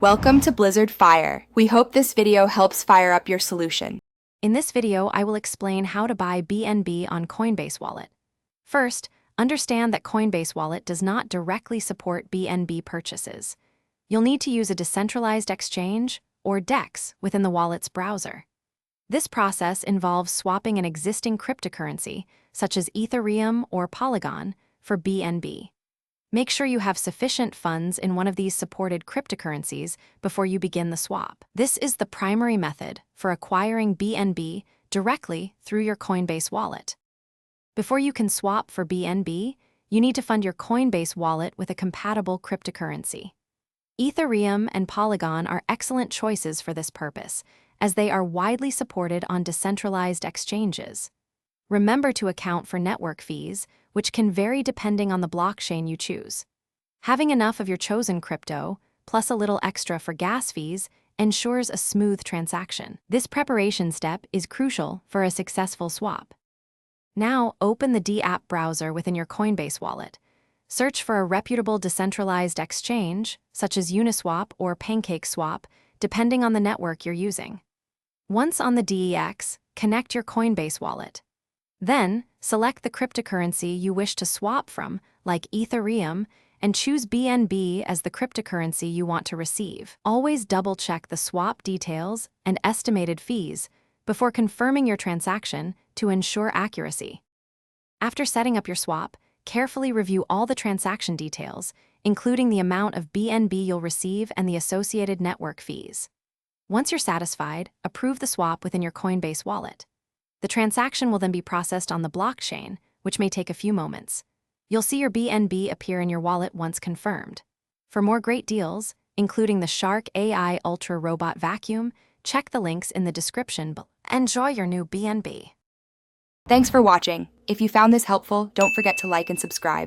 Welcome to Blizzard Fire. We hope this video helps fire up your solution. In this video, I will explain how to buy BNB on Coinbase Wallet. First, understand that Coinbase Wallet does not directly support BNB purchases. You'll need to use a decentralized exchange, or DEX, within the wallet's browser. This process involves swapping an existing cryptocurrency, such as Ethereum or Polygon, for BNB. Make sure you have sufficient funds in one of these supported cryptocurrencies before you begin the swap. This is the primary method for acquiring BNB directly through your Coinbase wallet. Before you can swap for BNB, you need to fund your Coinbase wallet with a compatible cryptocurrency. Ethereum and Polygon are excellent choices for this purpose, as they are widely supported on decentralized exchanges. Remember to account for network fees, which can vary depending on the blockchain you choose. Having enough of your chosen crypto, plus a little extra for gas fees, ensures a smooth transaction. This preparation step is crucial for a successful swap. Now, open the D-app browser within your Coinbase wallet. Search for a reputable decentralized exchange, such as Uniswap or PancakeSwap, depending on the network you're using. Once on the DEX, connect your Coinbase wallet. Then, select the cryptocurrency you wish to swap from, like Ethereum, and choose BNB as the cryptocurrency you want to receive. Always double-check the swap details and estimated fees before confirming your transaction to ensure accuracy. After setting up your swap, carefully review all the transaction details, including the amount of BNB you'll receive and the associated network fees. Once you're satisfied, approve the swap within your Coinbase wallet. The transaction will then be processed on the blockchain, which may take a few moments. You'll see your BNB appear in your wallet once confirmed. For more great deals, including the Shark AI Ultra Robot Vacuum, check the links in the description below. Enjoy your new BNB. Thanks for watching. If you found this helpful, don't forget to like and subscribe.